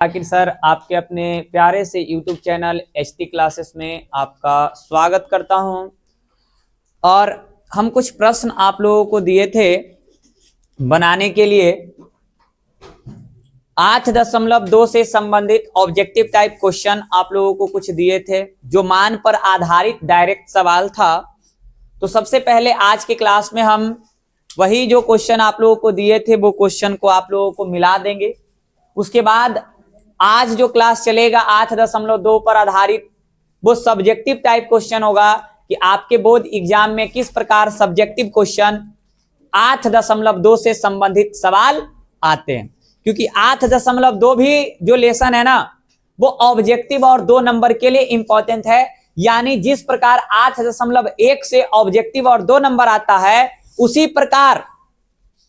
आखिर सर आपके अपने प्यारे से YouTube चैनल HT क्लासेस में आपका स्वागत करता हूं। और हम कुछ प्रश्न आप लोगों को दिए थे बनाने के लिए। 8.2 से संबंधित ऑब्जेक्टिव टाइप क्वेश्चन आप लोगों को कुछ दिए थे जो मान पर आधारित डायरेक्ट सवाल था। तो सबसे पहले आज के क्लास में हम वही जो क्वेश्चन आप लोगों को दिए थे वो क्वेश्चन को आप लोगों को मिला देंगे। उसके बाद आज जो क्लास चलेगा 8.2 पर आधारित वो सब्जेक्टिव टाइप क्वेश्चन होगा कि आपके बोर्ड एग्जाम में किस प्रकार सब्जेक्टिव क्वेश्चन 8.2 से संबंधित सवाल आते हैं। क्योंकि 8.2 भी जो लेसन है ना वो ऑब्जेक्टिव और 2 नंबर के लिए इंपॉर्टेंट है। यानी जिस प्रकार 8.1 से ऑब्जेक्टिव और 2 नंबर आता है उसी प्रकार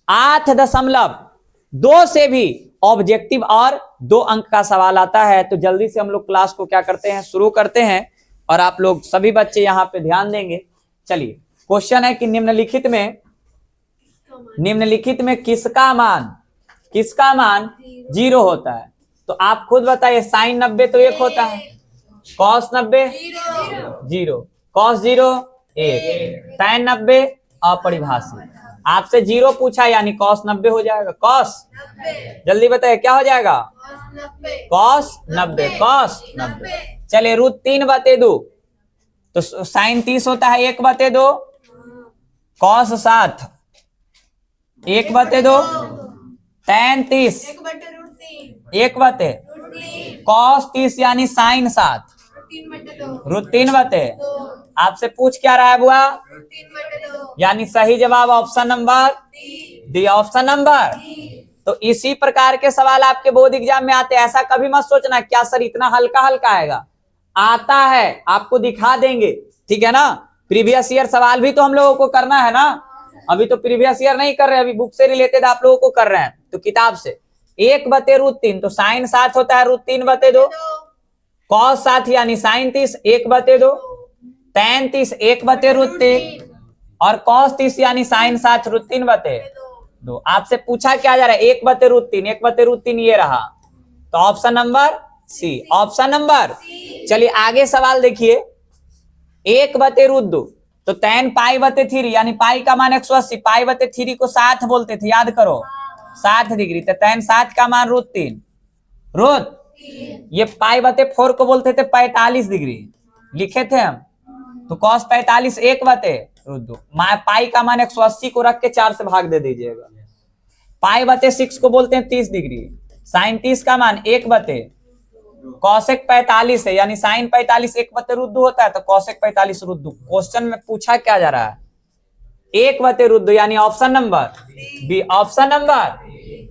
8.2 से भी ऑब्जेक्टिव और 2 अंक का सवाल आता है। तो जल्दी से हम लोग क्लास को क्या करते हैं, शुरू करते हैं और आप लोग सभी बच्चे यहाँ पे ध्यान देंगे। चलिए, क्वेश्चन है कि निम्नलिखित में किसका मान 0 होता है। तो आप खुद बताइए, साइन 90 तो 1 होता है, कॉस 90 0, कॉस 0 1, tan 90 अपरिभाषित। आपसे 0 पूछा यानी कॉस 90 हो जाएगा। कॉस जल्दी बताइए क्या हो जाएगा, कॉस 90, कॉस 90। चलिए √3/2 तो साइन 30 होता है 1/2, कॉस 7 1/2, tan 30 1/, कॉस 30 यानी साइन 7 √3/2। आपसे पूछ क्या रहा है बुआ, यानी सही जवाब option number D, option number. तो इसी प्रकार के सवाल आपके बोर्ड एग्जाम में आते हैं। ऐसा कभी मत सोचना क्या सर इतना हल्का हल्का आएगा, आता है, आपको दिखा देंगे, ठीक है ना। प्रीवियस ईयर सवाल भी तो हम लोगों को करना है ना। अभी तो प्रीवियस ईयर नहीं कर रहे, अभी बुक से रिलेटेड आप लोगों को कर रहे हैं। तो किताब से 1/√3 तो साइन 7 होता है √3/2, कॉस 7 यानी साइन 30 1/2, tan 30 1/√3 और कॉस 30 यानी साइन 7 √3/2। आपसे पूछा क्या जा रहा है 1/√3 ये रहा। तो option number C, option number. चलिए आगे सवाल देखिए, 1/√2 तो tan π/3 यानी पाई का मान 180, π/3 को 7 बोलते थे, याद करो 60 डिग्री। तो tan 7 का मान √3, ये π/4 को बोलते थे 45 डिग्री, लिखे थे हम। तो cos 45 1/√2, पाई का मान 180 को रख के 4 से भाग दे दीजिएगा। π/6 को बोलते हैं 30 डिग्री, साइन 30 का मान 1/, कॉसेक 45 है यानी साइन 45 1/√2 होता है। तो कॉसेक 45 √2। क्वेश्चन में पूछा क्या जा रहा है 1/√2 यानी option number B, option number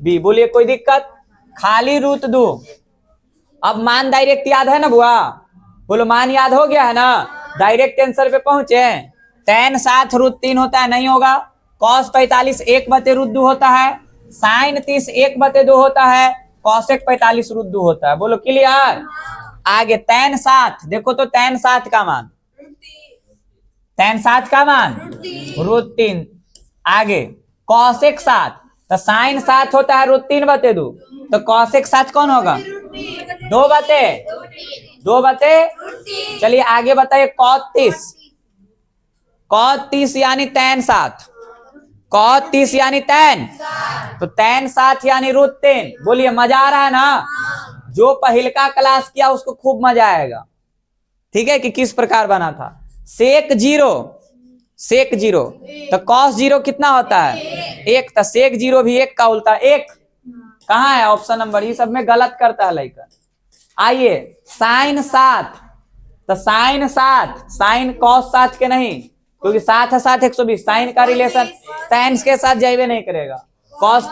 B. बोलिए कोई दिक्कत, खाली √2। अब मान डायरेक्ट याद है ना बुआ, बोलो मान याद हो गया है ना, डायरेक्ट आंसर पे पहुंचे। tan 7 √3 होता है, नहीं होगा। cos 45 1/√2 होता है, साइन 30 1/2 होता है, कॉसेक 45 √2 होता है। बोलो क्लियर। आगे tan 7 देखो तो tan 7 का मान √3। आगे कॉसेक 7 तो साइन 7 होता है √3/2, तो कॉसेक 7 कौन होगा 2/2। चलिए आगे बताइए cos 30 यानी tan 7, cos 30 यानी tan, तो tan 7 यानी √3। बोलिए मजा आ रहा है ना, जो पहिलका क्लास किया उसको खूब मजा आएगा, ठीक है कि किस प्रकार बना था। सेक 0 तो cos 0 कितना होता है 1, तो सेक 0 भी 1 का उल्टा 1 कहाँ है, ऑप्शन नंबर। ये सब में गलत करता है लड़का। आइए साइन 7 तो साइन 7, साइन cos 7 के नहीं, क्योंकि 7 है 7 120, साइन का रिलेशन tan के साथ जाइए नहीं करेगा। cos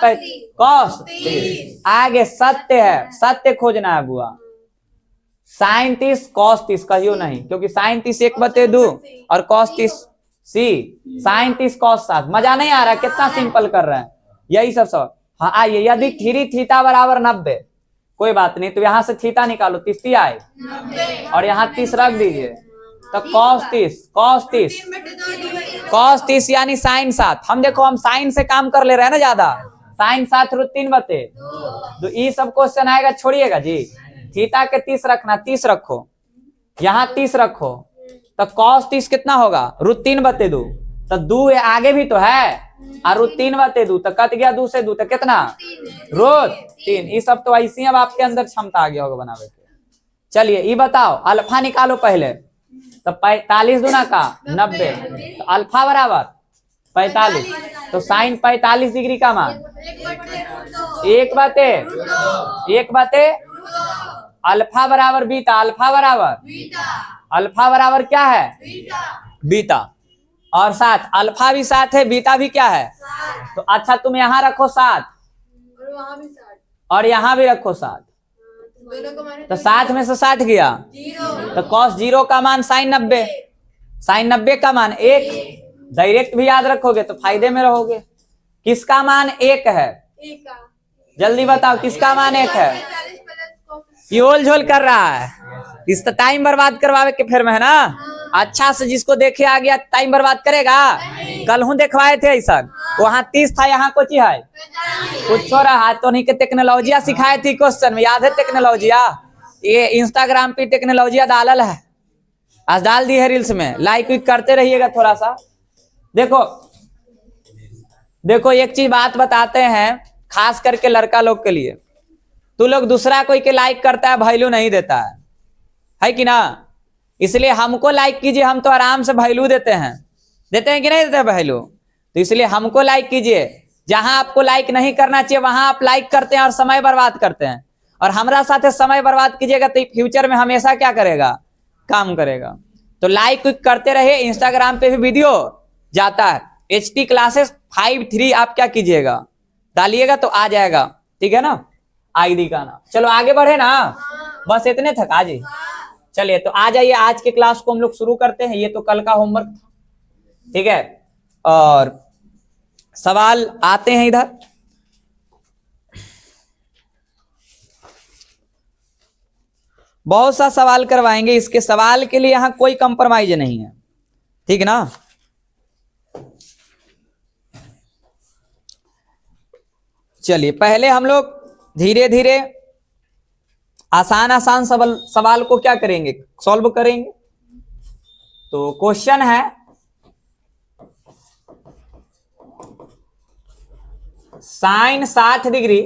आगे सत्य है, सत्य खोजना है बुआ। साइन 30 cos 30 कहियो नहीं, क्योंकि साइन 30 1/2 और cos 30 सी, साइन 30 cos 7। मजा नहीं आ रहा, कितना सिंपल कर रहे हैं, यही सब सवाल। हाँ आइए, यदि θ बराबर 90, कोई बात नहीं, तो यहाँ से थीटा निकालो, 30 आए और यहाँ 30 रख दीजिए, तो cos 30 यानी साइन 7। हम देखो हम साइन से काम कर ले रहे हैं ना ज्यादा, साइन 7√3/2। तो ये सब क्वेश्चन आएगा, छोड़िएगा जी। थीटा के 30 रखना, 30 रखो, यहाँ 30 रखो, तो cos 30 कितना होगा, √3/2। तो 2 आगे भी तो है, और √3/2 तो कट गया, 2 से 2 तो कितना, √3। ये सब तो ऐसी अब आपके अंदर क्षमता आ गया होगा बनावे के। चलिए ये बताओ, अल्फा निकालो पहले। तो 45 दूना का 90, तो अल्फा बराबर 45, तो साइन 45 डिग्री का मान 1/1 अल्फा बराबर बीटा। अल्फा बराबर क्या है, बीटा। और 7, अल्फा भी 7 है, बीटा भी क्या है, तो अच्छा तुम यहाँ रखो 7 और यहाँ भी रखो 7, तो 7 में से 7 गया, तो cos 0 का मान साइन 90, साइन 90 का मान 1। डायरेक्ट भी याद रखोगे तो फायदे में रहोगे। किसका मान 1 है, जल्दी बताओ किसका मान 1 है। योल झोल कर रहा है, इस टाइम बर्बाद करवावे के फिर में है ना। अच्छा से जिसको देखे आ गया टाइम बर्बाद करेगा। कल हूँ देखवाए थे ऐसा, वहाँ 30 था, यहाँ कुछ है कुछ हो रहा है। तो नहीं के टेक्नोलॉजिया सिखाई थी क्वेश्चन में, याद है टेक्नोलॉजिया। ये इंस्टाग्राम पे टेक्नोलॉजिया डालल है, आज डाल दी है रील्स में, लाइक विक करते रहिएगा थोड़ा सा। देखो एक चीज बात बताते हैं, खास करके लड़का लोग के लिए। तू लोग दूसरा कोई के लाइक करता है, वैल्यू नहीं देता है कि ना। इसलिए हमको लाइक कीजिए, हम तो आराम से वैल्यू देते हैं कि नहीं देते वैल्यू। तो इसलिए हमको लाइक कीजिए, जहां आपको लाइक नहीं करना चाहिए वहां आप लाइक करते हैं और समय बर्बाद करते हैं। और हमारा साथ समय बर्बाद कीजिएगा तो फ्यूचर में हमेशा क्या करेगा, काम करेगा। तो लाइक करते रहे। इंस्टाग्राम पे भी वीडियो जाता है, HT क्लासेस 53 आप क्या कीजिएगा, डालिएगा तो आ जाएगा, ठीक है ना, आईडी का नाम। चलो आगे बढ़े ना, बस इतने तक आज ही। चलिए तो आ जाइए, आज के क्लास को हम लोग शुरू करते हैं। ये तो कल का होमवर्क था, ठीक है। और सवाल आते हैं इधर। बहुत सा सवाल करवाएंगे, इसके सवाल के लिए यहां कोई कंप्रोमाइज नहीं है, ठीक ना। चलिए पहले हम लोग धीरे धीरे आसान सवाल को क्या करेंगे, सॉल्व करेंगे। तो क्वेश्चन है, sine 60 degree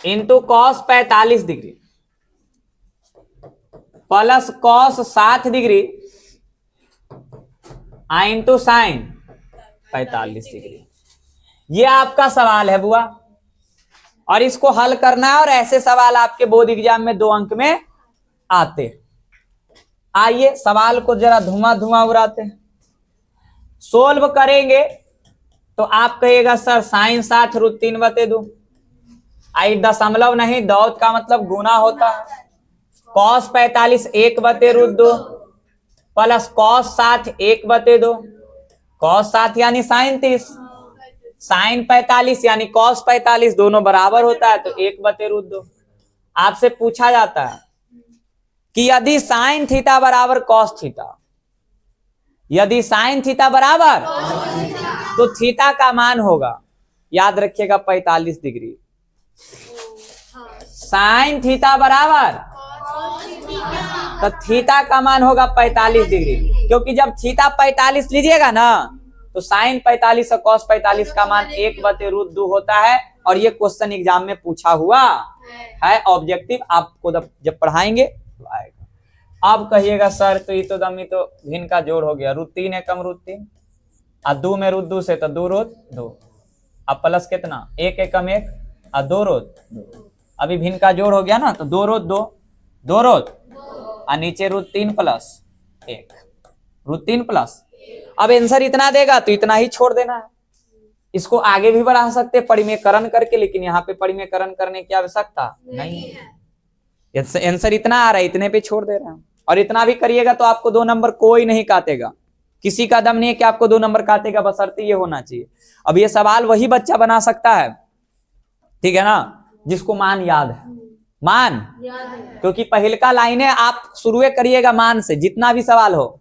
into cos 45 degree plus cos 60 degree into sine 45 degree. ये आपका सवाल है बुआ, और इसको हल करना है। और ऐसे सवाल आपके बोर्ड एग्जाम में 2 अंक में आते। आइए सवाल को जरा धुआं उड़ाते हैं, सोल्व करेंगे। तो आप कहिएगा सर साइन 60 √3/2, आई दशमलव नहीं, दौत का मतलब गुना होता है। कॉस 45 1/√2 प्लस कॉस 60 1/2, कॉस 60 यानी साइन 30, साइन 45 यानी कॉस 45, दोनों बराबर होता है तो 1/√2। आपसे पूछा जाता है कि यदि साइन थीटा बराबर कॉस थीटा, यदि साइन थीटा बराबर तो थीटा का मान होगा, याद रखिएगा 45 डिग्री। साइन थीटा बराबर तो थीटा का मान होगा 45 डिग्री, क्योंकि जब थीटा 45 लीजिएगा ना तो साइन 45 और कॉस 45 का मान 1/√2 होता है। और ये क्वेश्चन एग्जाम में पूछा हुआ है, ऑब्जेक्टिव आपको जब पढ़ाएंगे तो आएगा। अब कहिएगा सर तो ये तो दमी तो भिन्न का जोड़ हो गया, √3 एकम √3 और 2 में √2 से तो 2√2, अब प्लस कितना 1 एकम 1 और 2√2। अभी भिन्न का जोड़ हो गया ना, तो 2√2 और नीचे √3 प्लस 1, √3 प्लस। अब आंसर इतना देगा तो इतना ही छोड़ देना है। इसको आगे भी बढ़ा सकते परिमेयकरण करके, लेकिन यहाँ पे परिमेयकरण करने की आवश्यकता नहीं है। आंसर इतना आ रहा है, इतने पे छोड़ दे रहे हैं। और इतना भी करिएगा तो आपको 2 नंबर कोई नहीं काटेगा, किसी का दम नहीं है कि आपको 2 नंबर काटेगा, बशर्ते ये होना चाहिए। अब ये सवाल वही बच्चा बना सकता है, ठीक है ना, जिसको मान याद है। मान क्योंकि पहलका लाइन है, आप शुरू करिएगा मान से। जितना भी सवाल हो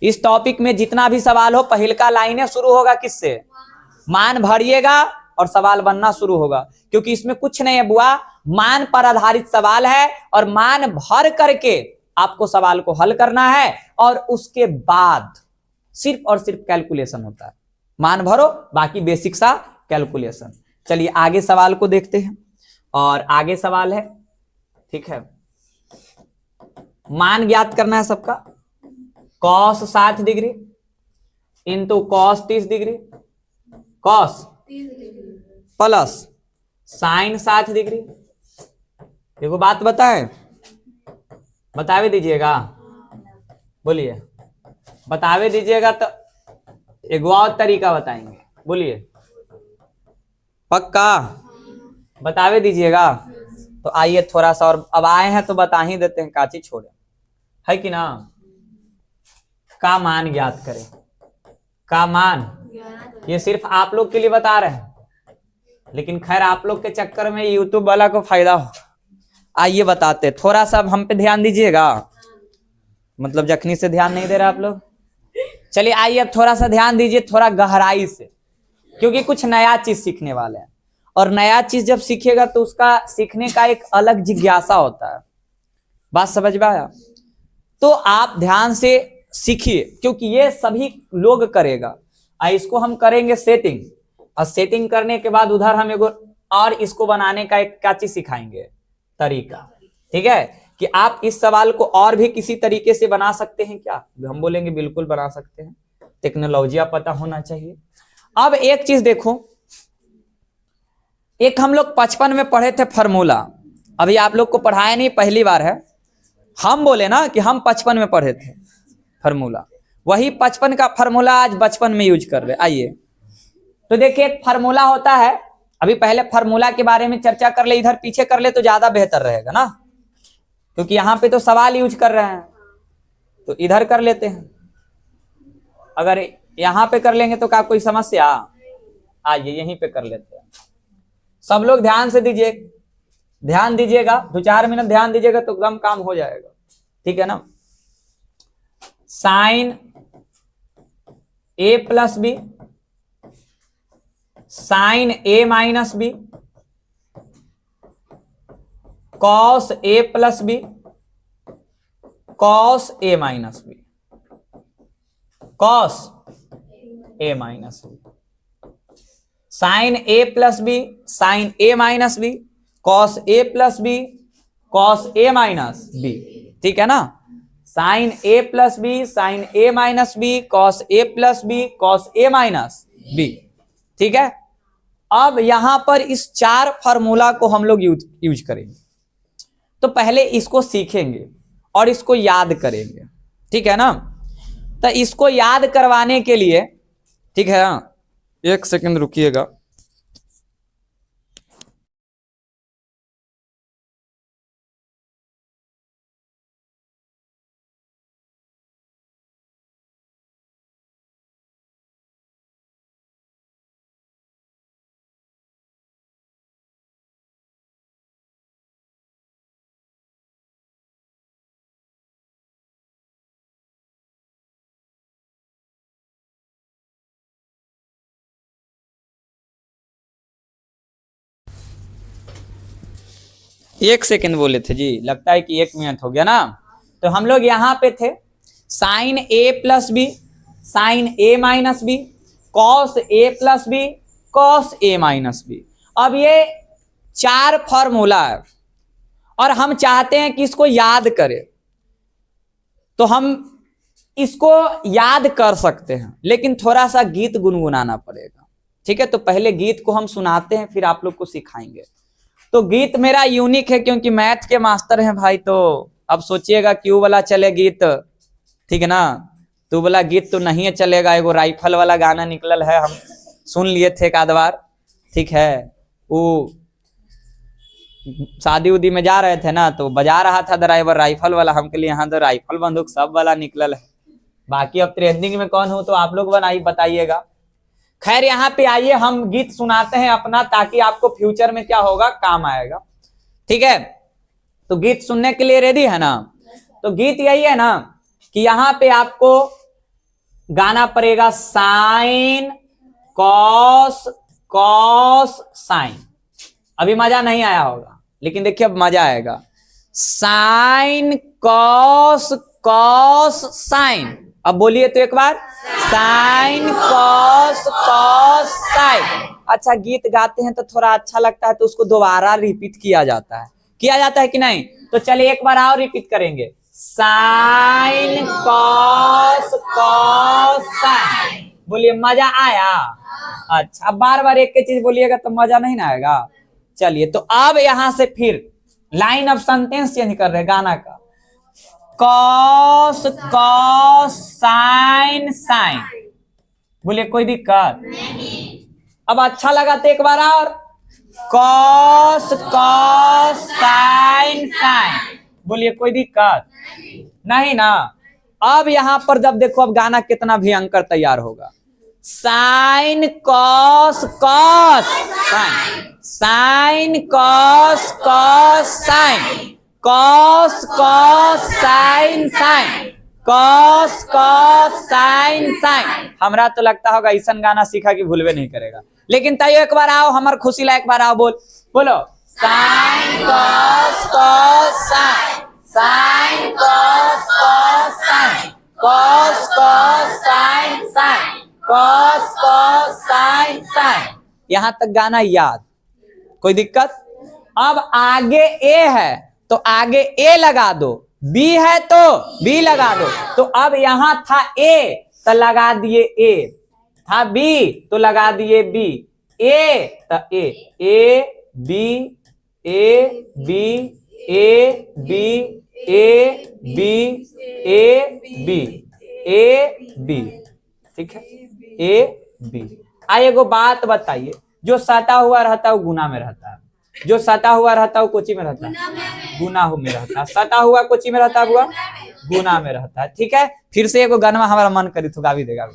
इस टॉपिक में, जितना भी सवाल हो, पहलका लाइन है शुरू होगा किससे, मान भरिएगा और सवाल बनना शुरू होगा, क्योंकि इसमें कुछ नहीं है बुआ, मान पर आधारित सवाल है और मान भर करके आपको सवाल को हल करना है और उसके बाद सिर्फ और सिर्फ कैलकुलेशन होता है। मान भरो, बाकी बेसिक सा कैलकुलेशन। चलिए आगे सवाल को देखते हैं। और आगे सवाल है, ठीक है, मान ज्ञात करना है सबका। Cos 60 degree into cos 30 degree, cos plus sign 60 degree. देखो बात बताएं, बतावे दीजिएगा, बोलिए बतावे दीजिएगा तो एक और तरीका बताएंगे, बोलिए पक्का बतावे दीजिएगा। तो आइए थोड़ा सा और, अब आए हैं तो बता ही देते हैं, काची छोड़े, है कि ना। का मान ज्ञात करें, का मान, ये सिर्फ आप लोग के लिए बता रहे हैं, लेकिन खैर आप लोग के चक्कर में यूट्यूब वाला को फायदा हो। आइए बताते, थोड़ा सा हम पे ध्यान दीजिएगा, मतलब जखनी से ध्यान नहीं दे रहा आप लोग। चलिए आइए अब थोड़ा सा ध्यान दीजिए, थोड़ा गहराई से, क्योंकि कुछ नया चीज सीखने वाले हैं और नया चीज जब सीखेगा तो उसका सीखने का एक अलग जिज्ञासा होता है। बात समझ में आया? तो आप ध्यान से सीखिए, क्योंकि ये सभी लोग करेगा। इसको हम करेंगे सेटिंग, और सेटिंग करने के बाद उधर हम एगो और इसको बनाने का एक क्या चीज सिखाएंगे, तरीका। ठीक है, कि आप इस सवाल को और भी किसी तरीके से बना सकते हैं क्या? हम बोलेंगे बिल्कुल बना सकते हैं, टेक्नोलॉजी पता होना चाहिए। अब एक चीज देखो, एक हम लोग 55 में पढ़े थे फार्मूला, अभी आप लोग को पढ़ाया नहीं, पहली बार है। हम बोले ना कि हम 55 में पढ़े थे फार्मूला, वही 55 का फार्मूला आज बचपन में यूज कर रहे। आइए तो देखिए, एक फार्मूला होता है, अभी पहले फार्मूला के बारे में चर्चा कर ले, इधर पीछे कर ले तो ज्यादा बेहतर रहेगा ना, क्योंकि यहाँ पे तो सवाल यूज कर रहे हैं, तो इधर कर लेते हैं। अगर यहाँ पे कर लेंगे तो क्या कोई समस्या? आइए यहीं पे कर लेते हैं। सब लोग ध्यान से दीजिए, ध्यान दीजिएगा, 2-4 मिनट ध्यान दीजिएगा तो एकदम काम हो जाएगा, ठीक है ना। Sign A plus B, sine A minus B, cos A plus B, cos A minus B, cos A minus B, sine A plus B, sine A minus B, cos A plus B, cos A minus B, ठीक है ना। Sign A plus B, sine A minus B, cos A plus B, cos A minus B, ठीक है। अब यहां पर इस 4 formula को हम लोग यूज करेंगे। तो पहले इसको सीखेंगे और इसको याद करेंगे, ठीक है ना। तो इसको याद करवाने के लिए, ठीक है ना, 1 सेकंड रुकिएगा। एक सेकंड बोले थे जी, लगता है कि 1 मिनट हो गया ना। तो हम लोग यहां पे थे, sign A plus B, sine A minus B, cos A plus B, cos A minus B. अब ये 4 फॉर्मूला है और हम चाहते हैं कि इसको याद करें, तो हम इसको याद कर सकते हैं, लेकिन थोड़ा सा गीत गुनगुनाना पड़ेगा, ठीक है। तो पहले गीत को हम सुनाते हैं, फिर आप लोग को सिखाएंगे। तो गीत मेरा यूनिक है, क्योंकि मैथ के मास्टर हैं भाई, तो अब सोचिएगा क्यों वाला चले गीत, ठीक है ना। तू वाला गीत तो नहीं चलेगा, एगो राइफल वाला गाना निकलल है, हम सुन लिए थे एक आध बार, ठीक है। वो शादी उदी में जा रहे थे ना, तो बजा रहा था ड्राइवर राइफल वाला, हमके लिए यहाँ तो राइफल बंदूक सब वाला निकलल है। बाकी अब ट्रेंडिंग में कौन हो तो आप लोग बताइएगा। खैर यहाँ पे आइए, हम गीत सुनाते हैं अपना, ताकि आपको फ्यूचर में क्या होगा, काम आएगा, ठीक है। तो गीत सुनने के लिए रेडी है ना? तो गीत यही है ना कि यहाँ पे आपको गाना पड़ेगा साइन कॉस कॉस साइन। अभी मजा नहीं आया होगा, लेकिन देखिए अब मजा आएगा। Sign cos cos sign. अब बोलिए तो एक बार, साइन कॉस कॉस साइन। अच्छा, गीत गाते हैं तो थोड़ा अच्छा लगता है तो उसको दोबारा रिपीट किया जाता है कि नहीं? तो चलिए एक बार और रिपीट करेंगे, साइन कॉस कॉस साइन। बोलिए मजा आया? अच्छा, अब बार बार एक ही चीज बोलिएगा तो मजा नहीं ना आएगा। चलिए तो अब यहां से फिर लाइन ऑफ सेंटेंस चेंज कर रहे हैं गाना का। Cos cos sine sine. बोलिए कोई दिक्कत नहीं। अब अच्छा लगा तो एक बार और, कॉस कॉस साइन साइन। बोलिए कोई दिक्कत नहीं ना। अब यहां पर जब देखो, अब गाना कितना भयंकर तैयार होगा। Sine cos cos sine, sine cos cos sine, cos cos sine sine, cos cos sine sine. हमरा तो लगता होगा ऐसा गाना सीखा कि भूलवे नहीं करेगा, लेकिन तैयो एक बार आओ, हमार खुशी ला एक बार आओ, बोलो sine cos cos sine, sine cos cos sine, cos cos sine sine, cos cos sine sine. यहां तक गाना याद, कोई दिक्कत? अब आगे ए है तो आगे ए लगा दो, बी है तो बी लगा दो। तो अब यहां था ए तो लगा दिए ए, था बी तो लगा दिए बी, ए तो A B A B A B A B A B A B. ठीक है, ए बी। आइए एगो बात बताइए, जो सटा हुआ रहता है वो गुना में रहता है, जो सटा हुआ रहता है वो कोची में रहता है, गुना में रहता है। सटा हुआ कोची में रहता है, हुआ गुना में रहता है। ठीक है, फिर से एगो गनवा हमारा मन करी तो गा भी देगा।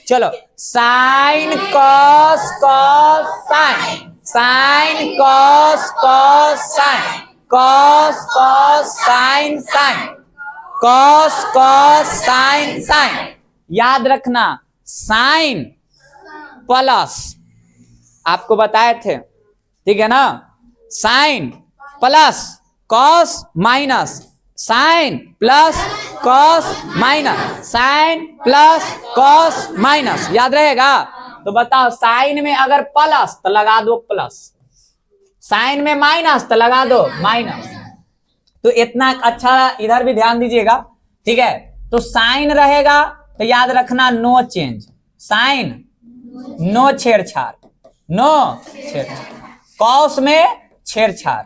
चलो, sine cos cos sine, sine cos cos sine, cos cos sine sine, cos cos sine sine. याद रखना, साइन प्लस, आपको बताए थे, ठीक है ना, sine plus cos minus sine plus cos minus sine plus cos minus, याद रहेगा? तो बताओ, साइन में अगर प्लस तो लगा दो प्लस, साइन में माइनस तो लगा दो माइनस। तो इतना अच्छा इधर भी ध्यान दीजिएगा, ठीक है? तो साइन रहेगा तो याद रखना नो चेंज, साइन नो छेड़छाड़, नो छेड़छाड़। कॉस में छेड़छाड़,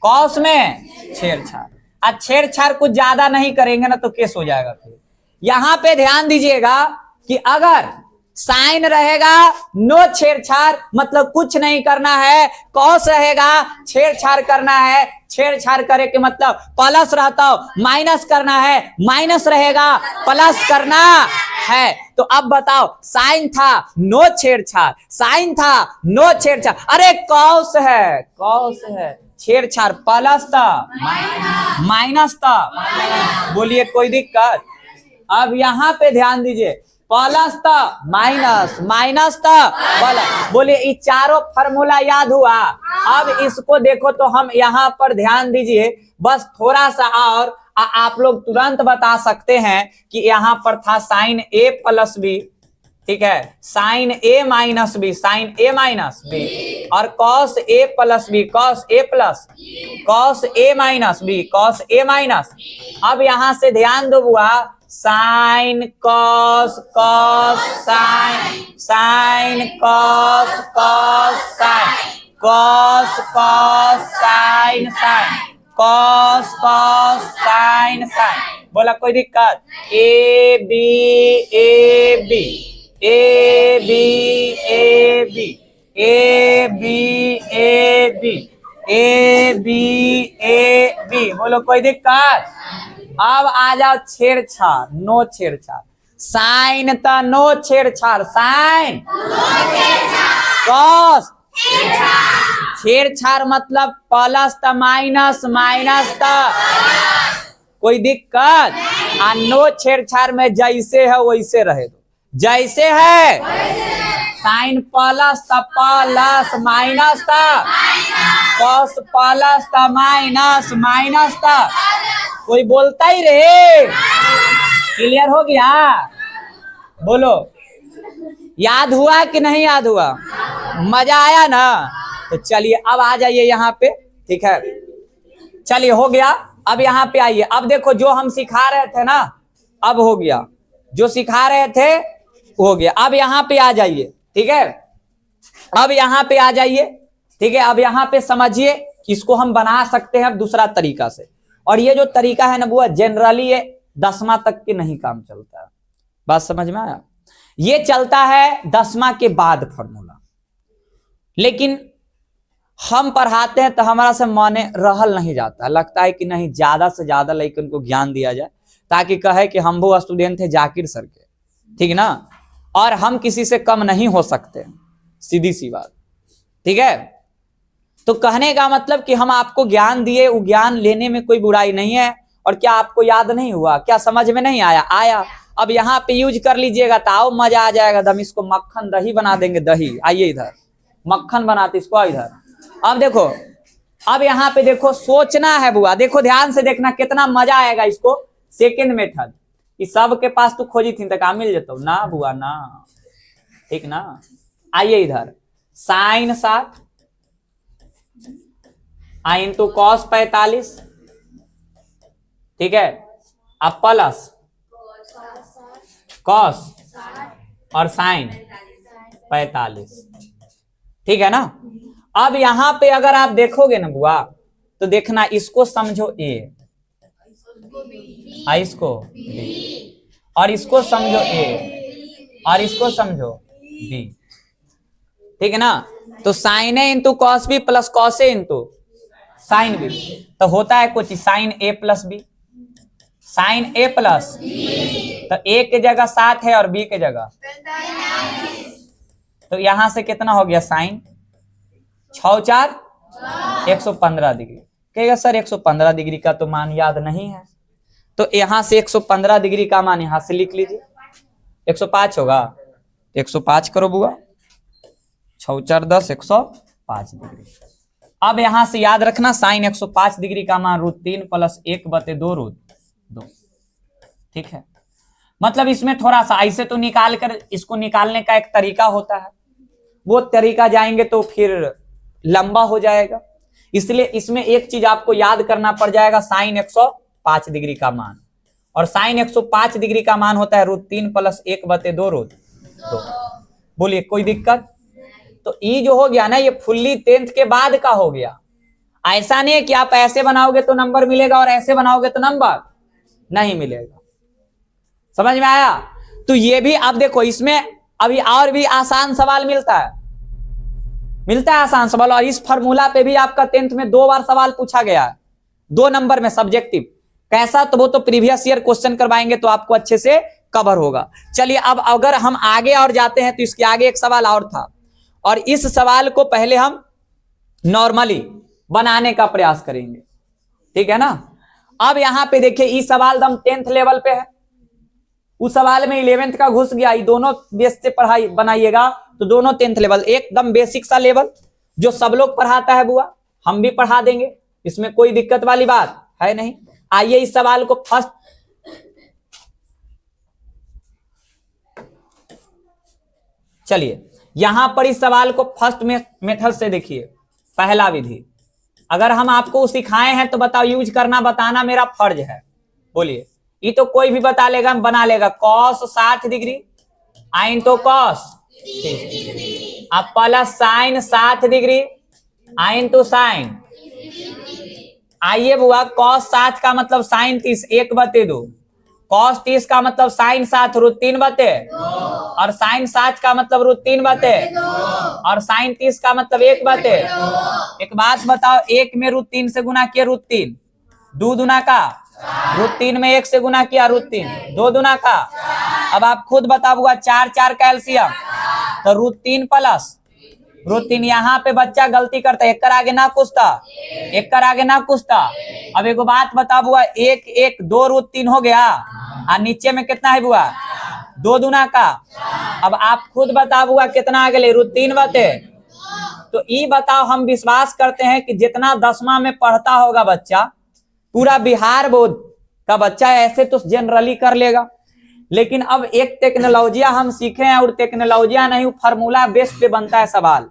कॉस में छेड़छाड़। आज छेड़छाड़ कुछ ज्यादा नहीं करेंगे ना तो केस हो जाएगा। फिर यहां पे ध्यान दीजिएगा कि अगर साइन रहेगा नो छेड़छाड़, मतलब कुछ नहीं करना है, कॉस रहेगा छेड़छाड़ करना है, छेड़छाड़ करे के मतलब प्लस रहता हो माइनस करना है, माइनस रहेगा प्लस करना है। तो अब बताओ, साइन था नो छेड़छाड़, साइन था नो छेड़छाड़, अरे कॉस है, कॉस है, छेड़छाड़ प्लस था माइनस था। बोलिए कोई दिक्कत? अब यहां पे ध्यान दीजिए, प्लस था माइनस, माइनस था प्लस। बोलिए ये चारों फार्मूला याद हुआ? अब इसको देखो तो हम यहाँ पर ध्यान दीजिए, बस थोड़ा सा और आप लोग तुरंत बता सकते हैं कि यहाँ पर था साइन ए प्लस बी, ठीक है, sine A minus B, sine A minus B, और cos A plus B, cos A plus, cos A minus B, cos A minus. अब यहां से ध्यान दो बुआ, sine cos cos sine, sine cos cos sine, cos cos sine sine, cos cos sine sine. बोला कोई दिक्कत? A B A B A B A B A B A B A B A B. बोलो कोई दिक्कत? अब आ जाओ छेड़छाड़, no छेड़छाड़। साइन तो नो छेड़छाड़, साइन कॉस छेड़छाड़ मतलब प्लस तो माइनस, माइनस तो, कोई दिक्कत? आ नो छेड़छाड़ में जैसे है वैसे रहे दो, जैसे है साइन प्लस था प्लस माइनस था कॉस प्लस था माइनस माइनस था। कोई बोलता ही रहे। क्लियर हो गया? बोलो, याद हुआ कि नहीं याद हुआ? मजा आया ना? तो चलिए अब आ जाइए यहाँ पे। ठीक है, चलिए हो गया। अब यहाँ पे आइए। अब देखो जो हम सिखा रहे थे ना, अब हो गया। जो सिखा रहे थे हो गया। अब यहाँ पे आ जाइए। ठीक है, अब यहाँ पे आ जाइए। ठीक है, अब यहाँ पे समझिए कि इसको हम बना सकते हैं दूसरा तरीका से। और ये जो तरीका है ना बुआ, जनरली ये 10वां तक के नहीं काम चलता है। बात समझ में आया? ये चलता है 10वां के बाद फॉर्मूला, लेकिन हम पढ़ाते हैं तो हमारा से माने रहल नहीं जाता। लगता है कि नहीं ज्यादा से ज्यादा लेकिन को ज्ञान दिया जाए, ताकि कहे कि हम वो स्टूडेंट थे जाकिर सर के। ठीक ना? और हम किसी से कम नहीं हो सकते, सीधी सी बात। ठीक है, तो कहने का मतलब कि हम आपको ज्ञान दिए, वो ज्ञान लेने में कोई बुराई नहीं है। और क्या आपको याद नहीं हुआ? क्या समझ में नहीं आया? आया। अब यहाँ पे यूज कर लीजिएगा तो आओ मजा आ जाएगा दम। इसको मक्खन दही बना देंगे। दही, आइए इधर, मक्खन बनाते इसको इधर। अब देखो, अब यहाँ पे देखो, सोचना है बुआ। देखो ध्यान से देखना, कितना मजा आएगा इसको। सेकेंड मेथड, इस सब के पास तू खोजी थी तक मिल जाता ना बुआ ना। ठीक ना? आइए इधर, साइन 60 आई इंटू कॉस 45। ठीक है, अब प्लस कॉस और साइन 45। ठीक है ना? अब यहां पे अगर आप देखोगे ना बुआ, तो देखना इसको समझो ए, इसको बी, और इसको समझो ए और इसको समझो बी। ठीक है ना? तो sine A into cos B plus cos A into sine B, तो होता है कुछ sine A plus B. Sine A plus, तो ए के जगह 7 है और बी के जगह, तो यहां से कितना हो गया? Sine 6 4 115 degree. कहेगा सर 115 डिग्री का तो मान याद नहीं है, तो यहां से 115 डिग्री का मान यहां से लिख लीजिए। 105 होगा, 105 करो बुआ। 6 4 10 105 डिग्री। अब यहां से याद रखना, साइन 105 डिग्री का मान √3 प्लस 1/2 √2। ठीक है, मतलब इसमें थोड़ा सा ऐसे तो निकाल कर, इसको निकालने का एक तरीका होता है, वो तरीका जाएंगे तो फिर लंबा हो जाएगा। इसलिए इसमें एक चीज आपको याद करना पड़ जाएगा, साइन 105 डिग्री का मान। और साइन 105 डिग्री का मान होता है √3 प्लस 1/2 √2। बोलिए कोई दिक्कत? तो ये जो हो गया ना, ये फुल्ली 10th के बाद का हो गया। ऐसा नहीं है कि आप ऐसे बनाओगे तो नंबर मिलेगा और ऐसे बनाओगे तो नंबर नहीं मिलेगा। समझ में आया? तो ये भी अब देखो, इसमें अभी और भी आसान सवाल मिलता है आसान सवाल। और इस फॉर्मूला पे भी आपका 10th में 2 बार सवाल पूछा गया है, 2 नंबर में सब्जेक्टिव। कैसा? तो वो तो प्रीवियस ईयर क्वेश्चन करवाएंगे तो आपको अच्छे से कवर होगा। चलिए अब अगर हम आगे और जाते हैं तो इसके आगे एक सवाल और था, और इस सवाल को पहले हम नॉर्मली बनाने का प्रयास करेंगे। ठीक है ना? अब यहां पे देखिए, इस सवाल दम 10th लेवल पे है, उस सवाल में 11th का घुस गया। ये दोनों बेस से पढ़ाई बनाइएगा तो दोनों 10th लेवल, एकदम बेसिक सा लेवल जो सब लोग पढ़ाता है बुआ, हम भी पढ़ा देंगे, इसमें कोई दिक्कत वाली बात है नहीं। आइए इस सवाल को फर्स्ट, चलिए यहां पर इस सवाल को फर्स्ट मेथड से देखिए। पहला विधि अगर हम आपको सिखाए हैं तो बताओ, यूज करना बताना मेरा फर्ज है। बोलिए, ये तो कोई भी बता लेगा, बना लेगा। कॉस 60 डिग्री आइन तो कॉस, अब प्लस साइन 60 डिग्री आइन तो साइन। आइए बुआ, कॉस 60 का मतलब साइन 30 1/2, कॉस 30 का मतलब साइन 7 √3/2, और साइन 7 का मतलब √3/2, और साइन 30 का मतलब 1/2। एक बात बताओ, 1 में √3 से गुना किया √3, 2 दूना का √3 में 1 से गुना किया √3, 2 दूना का। अब आप खुद बताओ, 4 4 कैल्सियम, तो √3 प्लस √3। यहाँ पे बच्चा गलती करता है, 1 कर आगे ना पूछता, 1 कर आगे ना पूछता। अब एक बात बता बुआ, 1 1 2 √3 हो गया, और नीचे में कितना है बुआ? 2 दूना का अब आप खुद बताओ बुआ कितना आ गए रूट 3 बते। तो ये बताओ, हम विश्वास करते हैं कि जितना 10वां में पढ़ता होगा बच्चा, पूरा बिहार बोर्ड का बच्चा ऐसे तो जनरली कर लेगा। लेकिन अब एक टेक्नोलॉजिया हम सीखे हैं, और टेक्नोलॉजिया नहीं, फार्मूला बेस पे बनता है सवाल,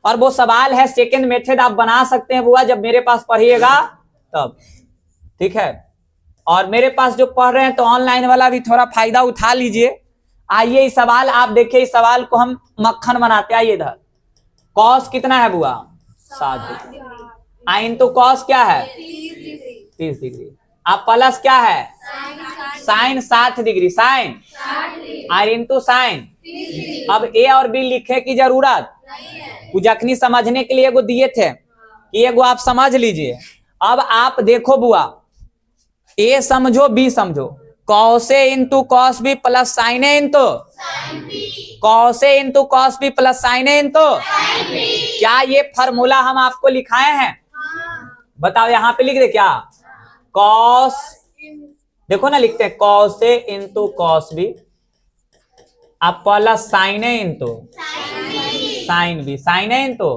और वो सवाल है सेकेंड मेथड आप बना सकते हैं बुआ जब मेरे पास पढ़िएगा तब, ठीक है। और मेरे पास जो पढ़ रहे हैं तो ऑनलाइन वाला भी थोड़ा फायदा उठा लीजिए। आइए इस सवाल आप देखिए, इस सवाल को हम मक्खन बनाते हैं। आइए इधर, कॉस कितना है बुआ? 7 डिग्री। आइन तो कॉस क्या है? 30 डिग्री। अब प्लस क्या है? Sine 7 degree. साइन और इंटू साइन। अब ए और बी लिखे की जरूरत जखनी समझने के लिए एगो दिए थे कि एगो आप समझ लीजिए। अब आप देखो बुआ, ए समझो बी समझो, cos A into cos B plus sine A into cos A into cos B plus sine A into, क्या ये फॉर्मूला हम आपको लिखाए हैं? बताओ, यहां पे लिख दे क्या? कॉस, देखो ना लिखते हैं कॉसे इंटू कॉस बी अब plus sine A into sine B, sine A into,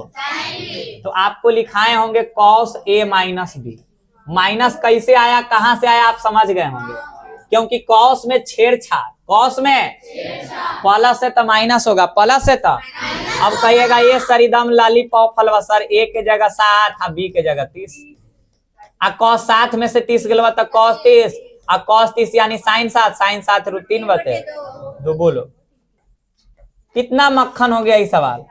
तो आपको लिखाए होंगे cos A minus B. Minus कैसे आया, कहां से आया, आप समझ गए होंगे, क्योंकि कॉस में छेड़छाड़, कॉस में प्लस है तो माइनस होगा, प्लस है तो। अब कहिएगा ये सरिदम लॉलीपॉप हलवा सर, ए के जगह 7 बी के जगह 30। कॉस 7 में से 30 गलवा तो कॉस 30, और कॉस 30 यानी साइन 7, साइन 7 रूट 3 बते 2। बोलो कितना मक्खन हो गया ये सवाल?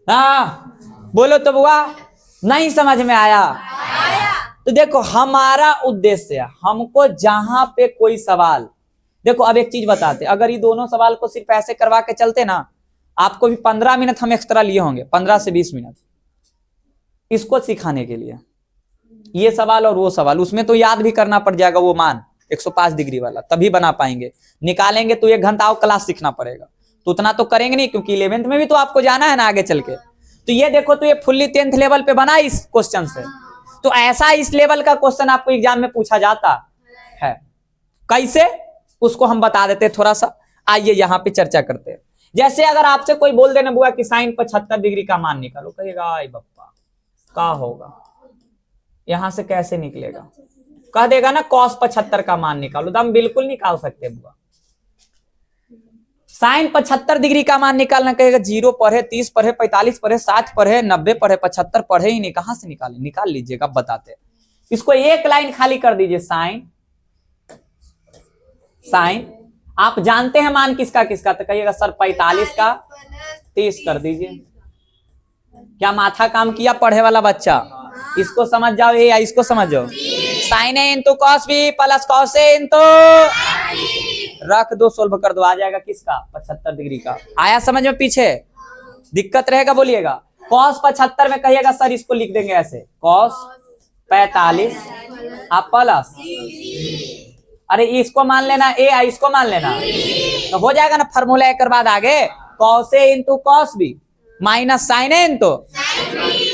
हाँ बोलो तो बुआ, नहीं समझ में आया? तो देखो हमारा उद्देश्य, हमको जहां पे कोई सवाल, देखो अब एक चीज बताते, अगर ये दोनों सवाल को सिर्फ ऐसे करवा के चलते ना, आपको भी 15 मिनट हम एक्स्ट्रा लिए होंगे, 15 से 20 मिनट इसको सिखाने के लिए। ये सवाल और वो सवाल, उसमें तो याद भी करना पड़ जाएगा, वो मान 105 डिग्री वाला, तभी बना पाएंगे। निकालेंगे तो 1 घंटा और क्लास सीखना पड़ेगा, तो उतना तो करेंगे नहीं, क्योंकि 11th में भी तो आपको जाना है ना आगे चल के। तो ये देखो, तो ये फुल्ली 10th लेवल पे बना इस क्वेश्चन से। तो ऐसा इस लेवल का क्वेश्चन आपको एग्जाम में पूछा जाता है, कैसे उसको हम बता देते थोड़ा सा। आइए यहाँ पे चर्चा करते हैं। जैसे अगर आपसे कोई बोल देना बुआ कि साइन 75 डिग्री का मान निकालो, कहिएगा आई बप्पा क्या होगा, यहां से कैसे निकलेगा? कह देगा ना कॉस 75 का मान निकालो, तो हम बिल्कुल निकाल सकते हैं बुआ। साइन 75 डिग्री का मान निकालना, कहेगा 0 पर है, 30 पर है, 45 पर है, 60 पर है, 90 पर है, 75 पर है ही नहीं, कहां से निकाले? निकाल लीजिएगा, बताते हैं। इसको एक लाइन खाली कर दीजिए, साइन साइन। आप जानते हैं मान किसका किसका, तो कहिएगा सर 45 का 30 कर दीजिए। क्या माथा काम किया पढ़े वाला बच्चा? इसको समझ जाओ, ये इसको समझ जाओ। Sine A into cos B plus cos A into, रख दो, सोल्व कर दो, आ जाएगा किसका? 75 डिग्री का। आया समझ में? पीछे दिक्कत रहेगा बोलिएगा। कॉस 75 में कहिएगा सर इसको लिख देंगे ऐसे, कॉस 45 आप प्लस, अरे इसको मान लेना ए, इसको मान लेना, तो हो जाएगा ना फॉर्मूला। एक बाद आगे cos A into cos B minus sine A into.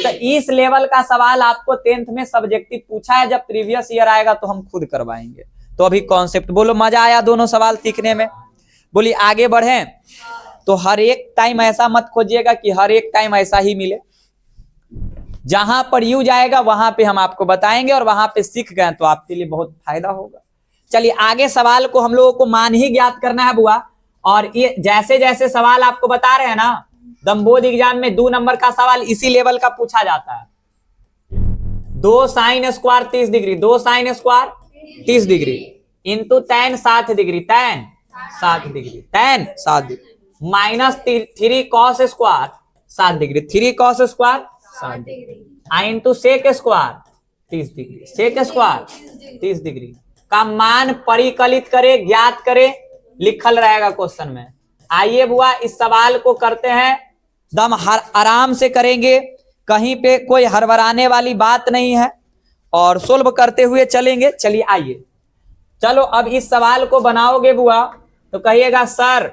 तो इस लेवल का सवाल आपको 10th में सब्जेक्टिव पूछा है, जब प्रीवियस ईयर आएगा तो हम खुद करवाएंगे। तो अभी कॉन्सेप्ट बोलो, मजा आया दोनों सवाल सीखने में? बोलिए आगे बढ़े। तो हर एक टाइम ऐसा मत खोजिएगा कि हर एक टाइम ऐसा ही मिले, जहां पर यू जाएगा वहां पे हम आपको बताएंगे, और वहां पे सीख गए तो आपके लिए बहुत फायदा होगा। चलिए आगे सवाल को हम लोगों को मान ही ज्ञात करना है बुआ, और ये जैसे जैसे सवाल आपको बता रहे हैं ना, दमबोध एग्जाम में 2 नंबर का सवाल इसी लेवल का पूछा जाता है। 2 sine square 30 degree, 2 sine square 30 degree into tan 7 degree, tan 7 degree, tan 7 degree minus 3 cos square 7 degree, 3 cos square 7 degree into sec square 30 degree, sec square 30 degree का मान परिकलित करे, ज्ञात करे, लिखल रहेगा क्वेश्चन में। आइए बुआ इस सवाल को करते हैं, दम आराम से करेंगे, कहीं पे कोई हड़बड़ाने वाली बात नहीं है, और सोल्व करते हुए चलेंगे। चलिए आइए, चलो अब इस सवाल को बनाओगे बुआ तो कहिएगा सर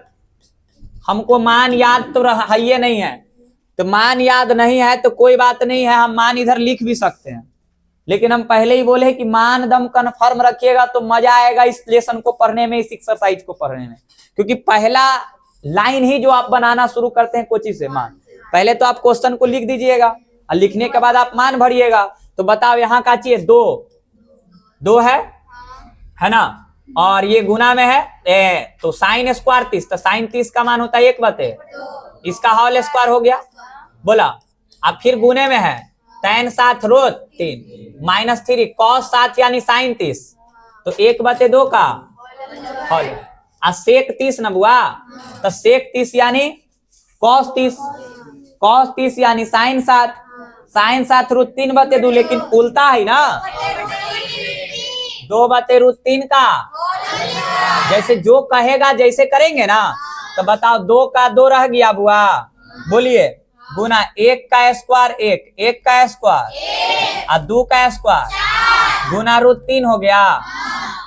हमको मान याद तो है नहीं है। तो मान याद नहीं है तो कोई बात नहीं है, हम मान इधर लिख भी सकते हैं, लेकिन हम पहले ही बोले कि मान दम कन्फर्म रखिएगा तो मजा आएगा इस लेसन को पढ़ने में, इस एक्सरसाइज को पढ़ने में। क्योंकि पहला लाइन ही जो आप बनाना शुरू करते हैं कोची से मान, पहले तो आप क्वेश्चन को लिख दीजिएगा और लिखने के बाद आप मान भरिएगा। तो बताओ यहाँ का चाहिए 2, 2 है ना, और ये गुना में है तो साइन स्क्वायर 30, तो साइन 30 का मान होता है 1/2, इसका होल स्क्वायर हो गया। बोला अब फिर गुने में है tan 7 रो 3 -3 cos 7 यानी साइन 30, तो 1/2 का होल, और सेक 30 न बुआ, तो सेक 30 यानी cos 30, cos 30 यानी साइन 7, साइन 7 √ 3/2, लेकिन उल्टा है ना, 2/√3 का, जैसे जो कहेगा जैसे करेंगे ना। तो बताओ 2 का 2 रह गया बुआ, बोलिए, गुना 1 का स्क्वायर 1, 1 का स्क्वायर और 2 का स्क्वायर गुना √3 हो गया,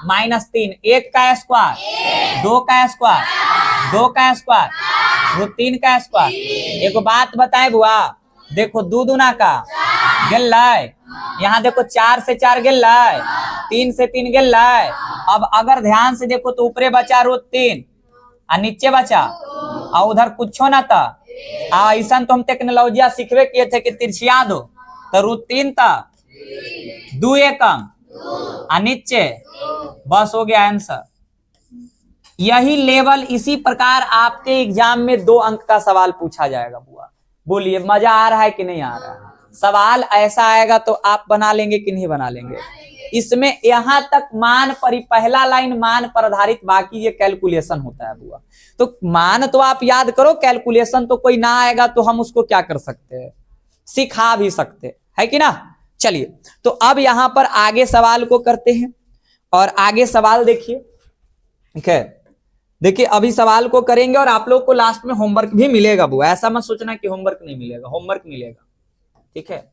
-3, 1 का स्क्वायर 2 का स्क्वायर 2 का स्क्वायर √3 का स्क्वायर। एक बात बताए बुआ, देखो 2 दूना का गेल, यहाँ देखो 4 से 4 गेल, 3 से 3 गेल। अब अगर ध्यान से देखो तो ऊपरे बचा √3 और नीचे बचा, और उधर कुछ ना था। ऐसा तो हम टेक्नोलॉजी सीखवे किए थे कि तिरछिया दो, तो √3 था, 2 एकम और नीचे, बस हो गया आंसर। यही लेवल, इसी प्रकार आपके एग्जाम में 2 अंक का सवाल पूछा जाएगा बुआ। बोलिए मजा आ रहा है कि नहीं आ रहा है? सवाल ऐसा आएगा तो आप बना लेंगे कि नहीं बना लेंगे? इसमें यहाँ तक मान पर, पहला लाइन मान पर आधारित, बाकी ये कैलकुलेशन होता है बुआ। तो मान तो आप याद करो, कैलकुलेशन तो कोई ना आएगा तो हम उसको क्या कर सकते हैं, सिखा भी सकते है कि ना। चलिए तो अब यहाँ पर आगे सवाल को करते हैं, और आगे सवाल देखिए, ठीक है। देखिए अभी सवाल को करेंगे और आप लोग को लास्ट में होमवर्क भी मिलेगा बुआ, ऐसा मत सोचना कि होमवर्क नहीं मिलेगा, होमवर्क मिलेगा, ठीक है।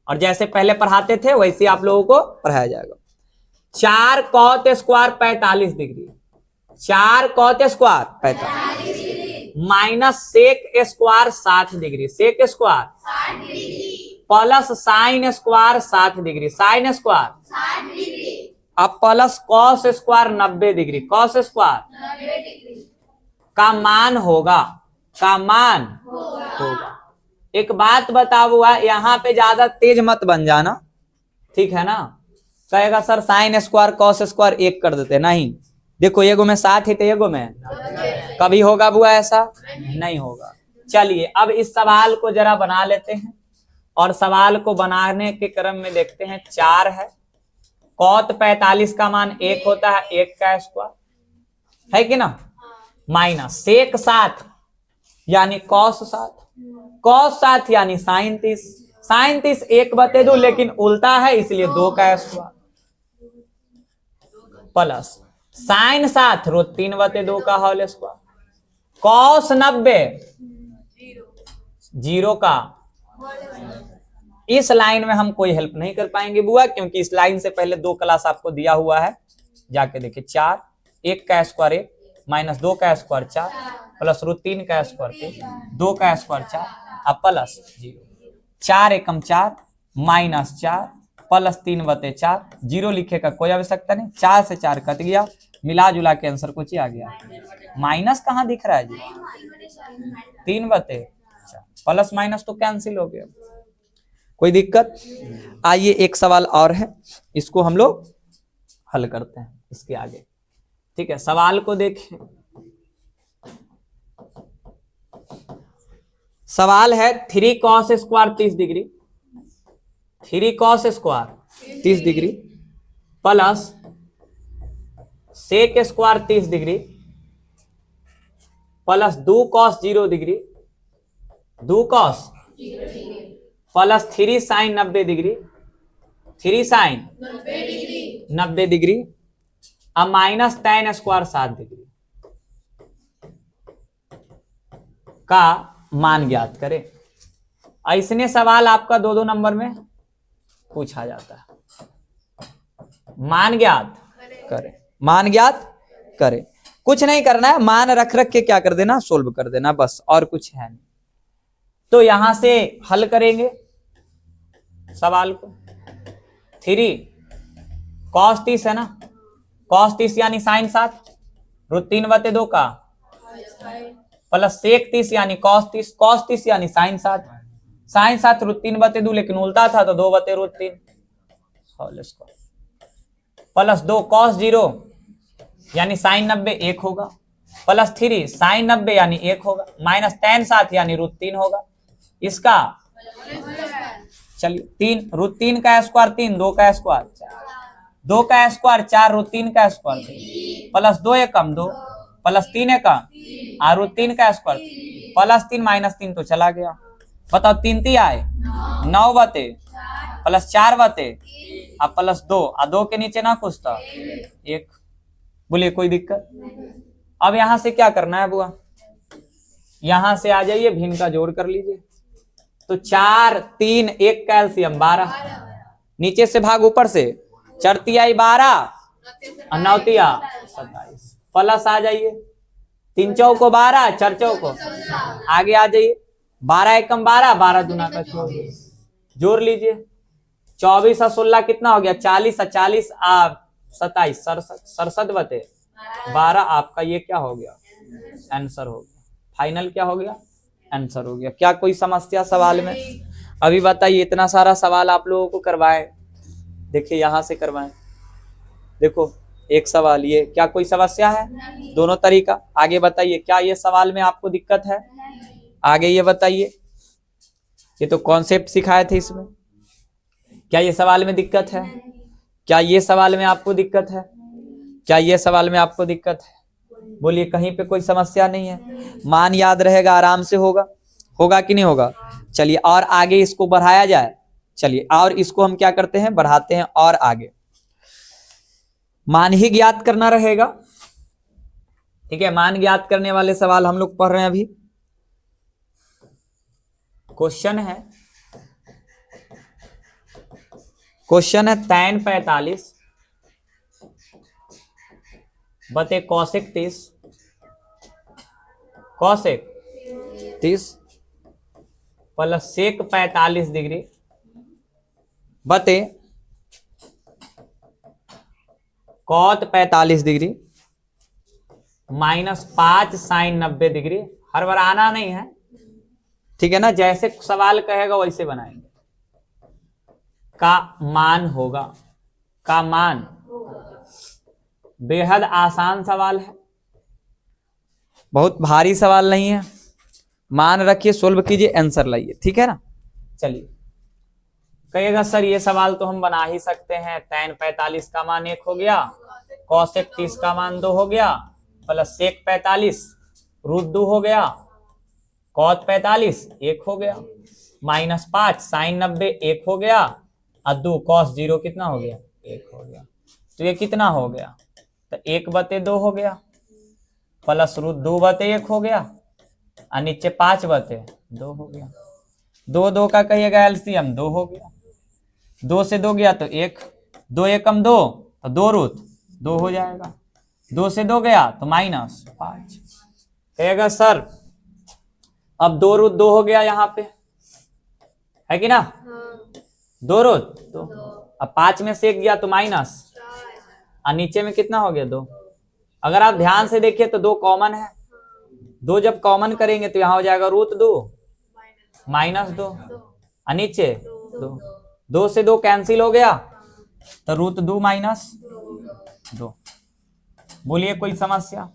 और जैसे पहले पढ़ाते थे वैसे आप लोगों को पढ़ाया जाएगा। 4 cot square 45 degree, 4 cot square 45 minus sec square 60 degree, sec square plus sine square 60 degree, sine square, अब plus cos square 90 degree, cos square का मान होगा, का मान होगा। एक बात बताओ हुआ, यहाँ पे ज्यादा तेज मत बन जाना, ठीक है ना। कहेगा sir sine square cos square 1 कर देते, नहीं, देखो एगो में 60 है तो एगो में कभी होगा बुआ ऐसा? नहीं होगा। चलिए अब इस सवाल को जरा बना लेते हैं, और सवाल को बनाने के क्रम में देखते हैं। 4 है, कॉट 45 का मान 1 होता है, 1 का स्क्वायर है कि ना, माइनस सेक 7 यानी कॉस 7, कॉस 7 यानी साइन 30, साइन 30 1/2, लेकिन उल्टा है इसलिए 2 का स्क्वायर, प्लस साइन 7 √3/2 का होल स्क्वायर, कॉस 90 0 का। इस लाइन में हम कोई हेल्प नहीं कर पाएंगे बुआ, क्योंकि इस लाइन से पहले 2 क्लास आपको दिया हुआ है, जाके देखिए। 4, 1 का स्क्वायर 1 माइनस 2 का स्क्वायर 4 प्लस √3 का स्क्वायर 2 का स्क्वायर 4 अब प्लस 0, 4 एकम 4 माइनस 4 प्लस 3/4, 0 लिखे का कोई आवश्यकता नहीं, 4 से 4 कट गया, मिला जुला के आंसर कुछ ही आ गया। माइनस कहाँ दिख रहा है जी? 3/4, प्लस माइनस तो कैंसिल हो गया, कोई दिक्कत? आइए एक सवाल और है, इसको हम लोग हल करते हैं इसके आगे, ठीक है। सवाल को देखिए, सवाल है 3 cos square 30 degree, 3 cos square 30 degree plus sec square 30 degree plus 2 cos 0 degree, 2 cos plus 3 sine 90 degree, 3 sine 90 degree अब माइनस tan स्क्वायर 7 डिग्री का मान ज्ञात करें। ऐसने सवाल आपका 2-2 नंबर में पूछा जाता है। मान ज्ञात करें, मान ज्ञात करें, कुछ नहीं करना है, मान रख रख के क्या कर देना, सोल्व कर देना, बस, और कुछ है नहीं। तो यहां से हल करेंगे सवाल को। 3 cos 30 है ना, cos 30 यानी साइन 7 √3/2 का प्लस सेक 30 यानी कॉस 30 यानी साइन 60, साइन 7 √3 बते 2, लेकिन उल्टा था तो 2 बते √3 होल स्क्वायर, प्लस 2 कॉस 0 यानी साइन 90 1 होगा, प्लस 3 साइन 90 यानी 1 होगा, माइनस tan 7 यानी √3 होगा। इसका चलिए 3 √3 का स्क्वायर 3, 2 का स्क्वायर 2 का स्क्वायर 4, √3 का स्क्वायर 3, प्लस 2 एकम 2, प्लस 3 एकम √3 का स्क्वायर, प्लस 3 माइनस 3 तो चला गया। बताओ 3 3 आए 9 बते, प्लस 4 बते अब प्लस 2, 2 के नीचे ना कुछ था 1। बोलिए कोई दिक्कत? अब यहां से क्या करना है बुआ, यहां से आ जाइए, भिन्न का जोड़ कर लीजिए। तो 4 3 1 कैल्सियम 12, नीचे से भाग ऊपर से, 4 तिहाई 12 और 9 तिया 27, प्लस आ जाइए 3 चौको 12, 4 चौको आगे आ जाइए, 12 एकम 12, 12 दूना का 24, जोड़ लीजिए 24 और 16 कितना हो गया 40 और 40 27 67 बते 12, आपका ये क्या हो गया आंसर हो गया, फाइनल क्या हो गया आंसर हो गया। क्या कोई समस्या सवाल में? अभी बताइए, इतना सारा सवाल आप लोगों को करवाए, देखिए यहां से करवाएं, देखो एक सवाल ये, क्या कोई समस्या है? दोनों तरीका। आगे बताइए, क्या ये सवाल में आपको दिक्कत है? आगे ये बताइए, ये तो कॉन्सेप्ट सिखाए थे इसमें, क्या ये सवाल में दिक्कत है? क्या ये सवाल में आपको दिक्कत है? क्या ये सवाल में आपको दिक्कत है? बोलिए कहीं पे कोई समस्या नहीं है, मान याद रहेगा, आराम से होगा, होगा कि नहीं होगा? चलिए और आगे इसको बढ़ाया जाए, चलिए और इसको हम क्या करते हैं बढ़ाते हैं, और आगे मान ही ज्ञात करना रहेगा, ठीक है। मान ज्ञात करने वाले सवाल हम लोग पढ़ रहे हैं अभी। क्वेश्चन है tan 45 बते cosec 30, cosec 30 plus sec 45 degree बते cot 45 degree minus 5 sine 90 degree. हर बार आना नहीं है, ठीक है ना, जैसे सवाल कहेगा वैसे बनाएंगे। का मान होगा, का मान बेहद आसान सवाल है, बहुत भारी सवाल नहीं है। मान रखिए, सोल्व कीजिए, आंसर लाइए, ठीक है ना। चलिए कहिएगा सर ये सवाल तो हम बना ही सकते हैं, tan 45 का मान 1 हो गया, cosec 30 का मान 2 हो गया, प्लस sec 45 √2 हो गया, cot 45 1 हो गया, माइनस 5 साइन 90 1 हो गया, और 2 cos 0 कितना हो गया 1 हो गया। तो ये कितना हो गया, तो 1/2 हो गया, प्लस √2/1 हो गया, और नीचे 5/2 हो गया। 2 2 का कहिएगा एलसीएम 2 हो गया, 2 से 2 गया तो 1, 2 एकम 2 तो 2√2 हो जाएगा, 2 से 2 गया तो -5। कहेगा सर अब 2√2 हो गया यहाँ पे, है कि ना, 2√2, अब 5 में से 1 गया तो माइनस, और नीचे में कितना हो गया 2। अगर आप ध्यान से देखिए तो 2 कॉमन है, 2 जब कॉमन करेंगे तो यहाँ हो जाएगा √2 -2, और नीचे 2, 2 से 2 कैंसिल हो गया तो √2 -2। बोलिए कोई समस्या?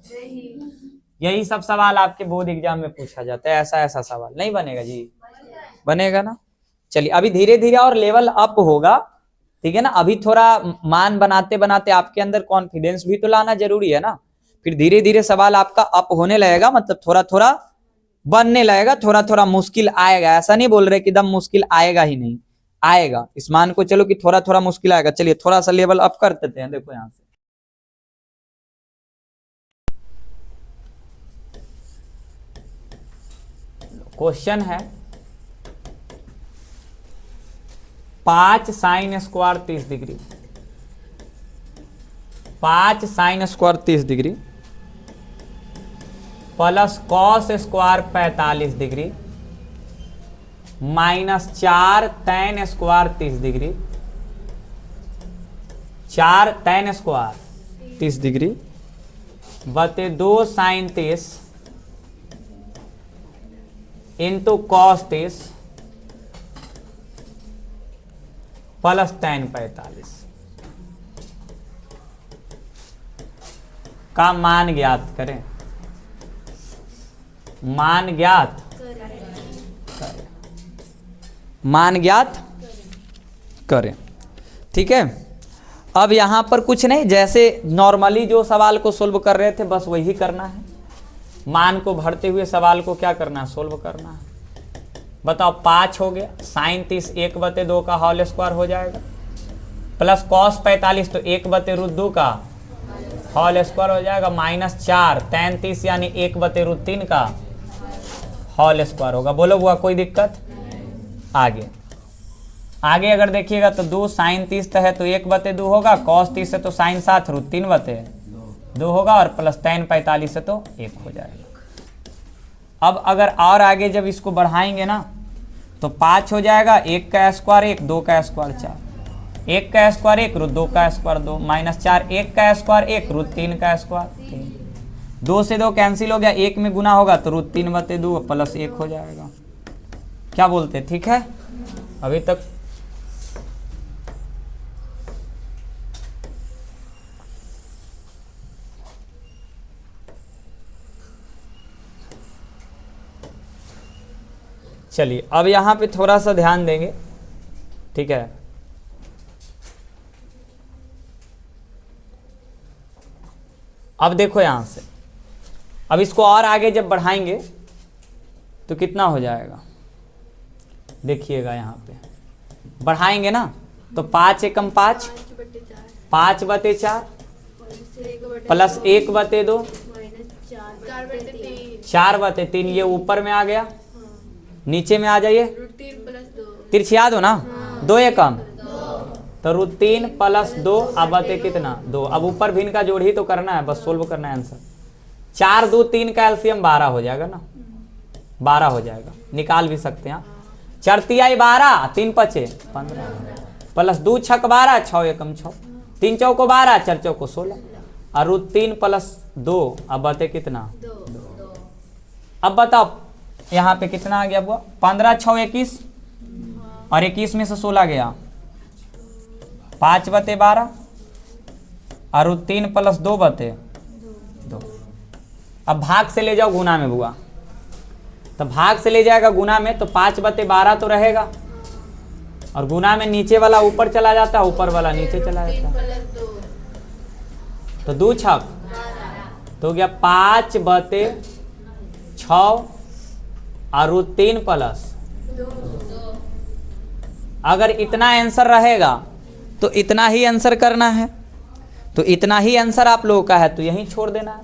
यही सब सवाल आपके बोर्ड एग्जाम में पूछा जाता है, ऐसा सवाल नहीं बनेगा जी, बनेगा ना। चलिए अभी धीरे धीरे और लेवल अप होगा, ठीक है ना। अभी थोड़ा मान बनाते बनाते आपके अंदर कॉन्फिडेंस भी तो लाना जरूरी है ना, फिर धीरे धीरे सवाल आपका अप होने लगेगा, मतलब थोड़ा थोड़ा बनने लगेगा, थोड़ा थोड़ा मुश्किल आएगा। ऐसा नहीं बोल रहे कि एकदम मुश्किल आएगा ही नहीं, आएगा, इस मान को चलो कि थोड़ा थोड़ा मुश्किल आएगा। चलिए थोड़ा सा लेवल अप कर देते हैं, देखो यहां से क्वेश्चन है 5 sign square 30 degree, 5 sign square 30 degree plus cos square 45 degree minus 4 tan square 30 degree, 4 tan square 30 degree बते 2 sine 30 into cos 30 plus tan 45 का मान ज्ञात करें। मान ज्ञात करें, मान ज्ञात करें। ठीक है, अब यहां पर कुछ नहीं, जैसे नॉर्मली जो सवाल को सोल्व कर रहे थे बस वही करना है। मान को भरते हुए सवाल को क्या करना है, सोल्व करना है। बताओ 5 हो गया, साइन 30 1/2 का होल स्क्वायर हो जाएगा, प्लस कॉस 45 तो 1/√2 का होल स्क्वायर हो जाएगा, माइनस 4 tan 30 यानी 1/√3 का होल स्क्वायर होगा। बोलो बुआ कोई दिक्कत? आगे आगे अगर देखिएगा तो 2 साइन 30 है तो 1/2 होगा, कॉस 30 है तो साइन 7 √3/2 होगा, और प्लस tan 45 है तो 1 हो जाएगा। अब अगर और आगे जब इसको बढ़ाएंगे ना तो 5 हो जाएगा, 1 का स्क्वायर 1, 2 का स्क्वायर 4, 1 का स्क्वायर 1 √2 का स्क्वायर 2, माइनस 4 1 का स्क्वायर 1 √3 का स्क्वायर 3, 2 से 2 कैंसिल हो गया, 1 में गुना होगा तो √3/2 प्लस 1 हो जाएगा। क्या बोलते, ठीक है? अभी तक चलिए, अब यहां पे थोड़ा सा ध्यान देंगे। ठीक है, अब देखो यहां से, अब इसको और आगे जब बढ़ाएंगे तो कितना हो जाएगा, देखिएगा यहां पे बढ़ाएंगे ना तो 5 एकम 5, 5/4 प्लस 1/2 4/3, ये ऊपर में आ गया, नीचे में आ जाइए, तिरछिया दो ना, 2 एकम तो √3 + 2 अब बते कितना 2। अब ऊपर भी इनका जोड़ ही तो करना है, बस सोल्व करना है आंसर। 4 2 3 का एलसीएम 12 हो जाएगा ना, 12 हो जाएगा, निकाल भी सकते हैं। 4 तिहाई 12, 3 पचे 15 प्लस 2 छक 12, 6 एकम 6, 3 चौको 12, 4 चौको 16, और √3 + 2 अब बते कितना 2। अब बताओ यहाँ पे कितना आ गया बुआ, 15 6 21, और 21 में से 16 गया, 5/12 और √3 + 2/2। अब भाग से ले जाओ गुना में बुआ, तो भाग से ले जाएगा गुना में तो 5/12 तो रहेगा, और गुना में नीचे वाला ऊपर चला जाता है, ऊपर वाला नीचे चला जाता है, तो 2 छक तो गया 5/6 और √3 + 2। अगर इतना आंसर रहेगा तो इतना ही आंसर करना है, तो इतना ही आंसर आप लोगों का है तो यहीं छोड़ देना है।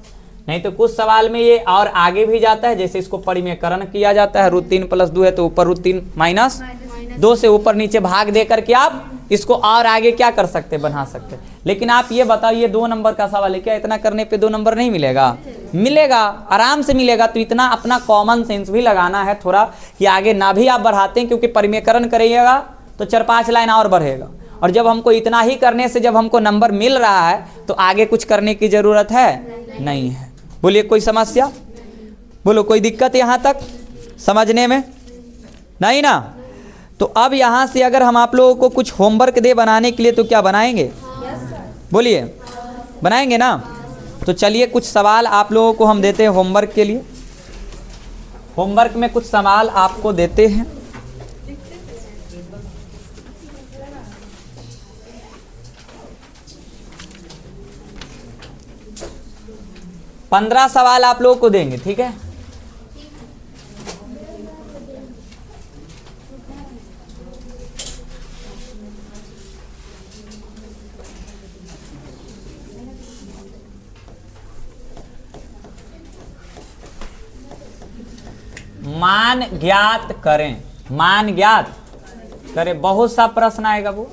नहीं तो कुछ सवाल में ये और आगे भी जाता है, जैसे इसको परिमेयकरण किया जाता है, √3 + 2 है तो ऊपर √3 - 2 से ऊपर नीचे भाग दे करके आप इसको और आगे क्या कर सकते, बना सकते। लेकिन आप ये बताओ, ये 2 नंबर का सवाल है, क्या इतना करने पे 2 नंबर नहीं मिलेगा? मिलेगा, आराम से मिलेगा। तो इतना अपना कॉमन सेंस भी लगाना है थोड़ा, कि आगे ना भी आप बढ़ाते हैं, क्योंकि परिमेयकरण करिएगा तो 4-5 लाइन और बढ़ेगा, और जब हमको इतना ही करने से जब हमको नंबर मिल रहा है तो आगे कुछ करने की जरूरत है नहीं है। बोलिए कोई समस्या, बोलो कोई दिक्कत यहाँ तक समझने में? नहीं ना? तो अब यहाँ से अगर हम आप लोगों को कुछ होमवर्क दे बनाने के लिए तो क्या बनाएंगे? बोलिए बनाएंगे ना? तो चलिए कुछ सवाल आप लोगों को हम देते हैं होमवर्क के लिए। होमवर्क में कुछ सवाल आपको देते हैं। पंद्रह सवाल आप लोगों को देंगे, ठीक है? मान ज्ञात करें, मान ज्ञात करें, बहुत सा प्रश्न आएगा वो।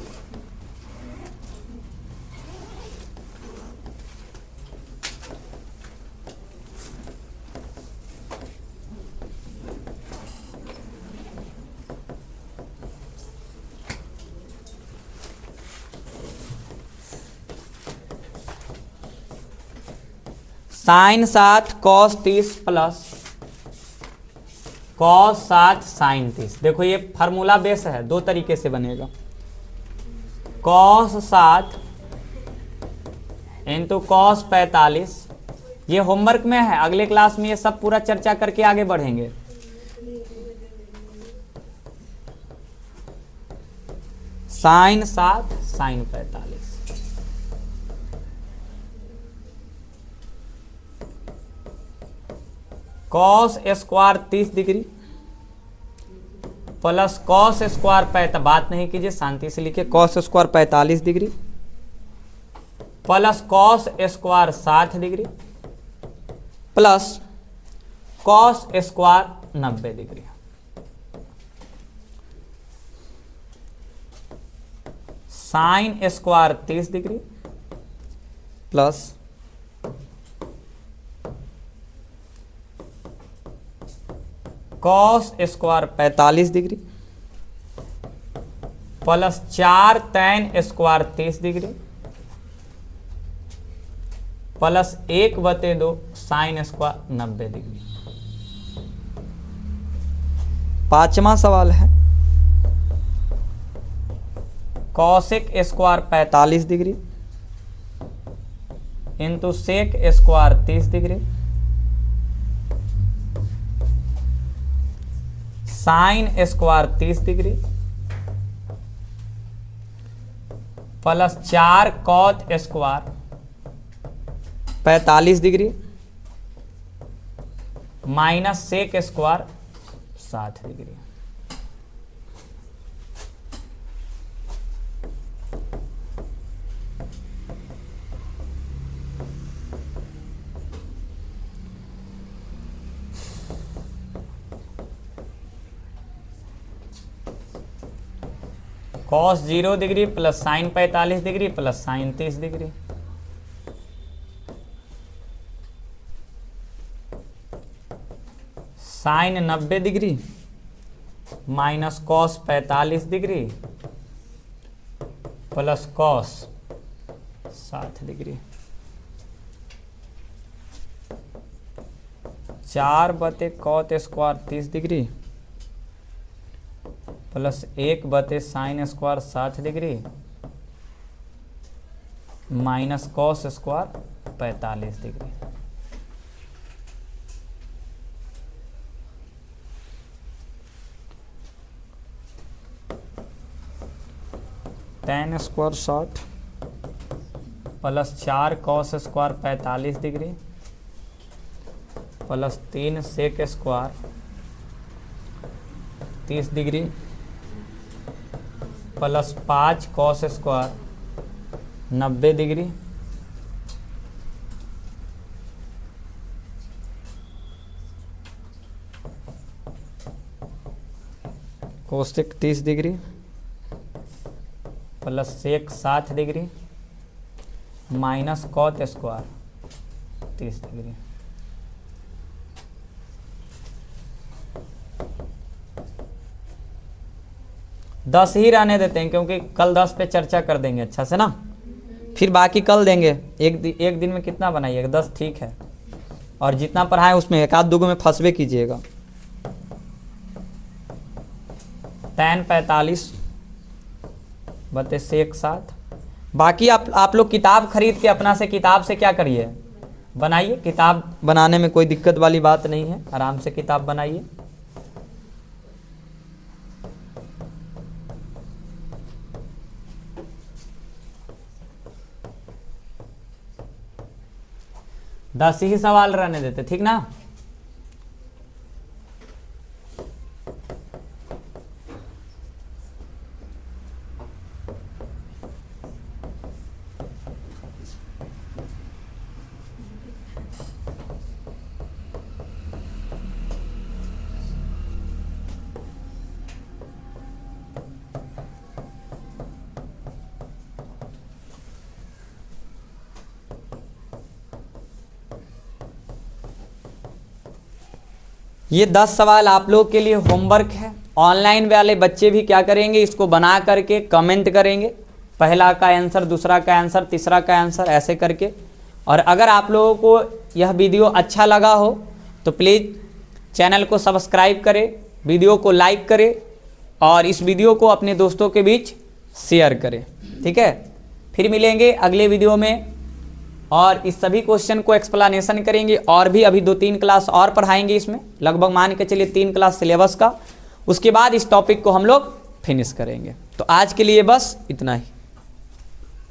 साइन 7 cos 30 प्लस कॉस 7 साइन 30। देखो ये फार्मूला बेस है, दो तरीके से बनेगा। Cos 7 into cos 45। ये होमवर्क में है, अगले क्लास में ये सब पूरा चर्चा करके आगे बढ़ेंगे। Sine 7 sine 45। Cos square 30 degree plus cos square 45, बात नहीं कीजिए, शांति से लिखिए। Cos square 45 degree plus cos square 60 degree plus cos square 90 degree. Sine square 30 degree plus cos square 45 degree plus 4 tan square 30 degree plus 1/2 sine square 90 degree. पांचवा सवाल है cosec square 45 degree into sec square 30 degree sine square 30 degree plus 4 cot square 45 degree minus sec square 60 degree. Cos 0 degree plus sine 45 degree plus sine 30 degree. Sine 90 degree minus cos 45 degree plus cos 60 degree. 4/कॉट square 30 degree plus 1/साइन square 60 degree minus cos square 45 degree. tan square 60 plus 4 cos square 45 degree plus 3 sec square 30 degree plus 5 cos square 90 degree cosec 30 degree plus sec 60 degree minus cot square 30 degree. दस ही रहने देते हैं क्योंकि कल 10 पे चर्चा कर देंगे अच्छा से ना, फिर बाकी कल देंगे। एक दिन में कितना बनाइएगा, 10 ठीक है। और जितना पढ़ाए उसमें एक आध दुगो में फंसवे कीजिएगा। tan 45 बते सेक 7। बाकी आप लोग किताब खरीद के अपना से किताब से क्या करिए, बनाइए। किताब बनाने में कोई दिक्कत वाली बात नहीं है, आराम से किताब बनाइए। दस ही सवाल रहने देते, ठीक ना। ये 10 सवाल आप लोग के लिए होमवर्क है। ऑनलाइन वाले बच्चे भी क्या करेंगे, इसको बना करके कमेंट करेंगे, पहला का आंसर, दूसरा का आंसर, तीसरा का आंसर, ऐसे करके। और अगर आप लोगों को यह वीडियो अच्छा लगा हो तो प्लीज़ चैनल को सब्सक्राइब करें, वीडियो को लाइक करें और इस वीडियो को अपने दोस्तों के बीच शेयर करें। ठीक है, फिर मिलेंगे अगले वीडियो में और इस सभी क्वेश्चन को एक्सप्लेनेशन करेंगे और भी अभी 2-3 क्लास और पढ़ाएंगे इसमें, लगभग मान के चलिए 3 क्लास सिलेबस का। उसके बाद इस टॉपिक को हम लोग फिनिश करेंगे। तो आज के लिए बस इतना ही।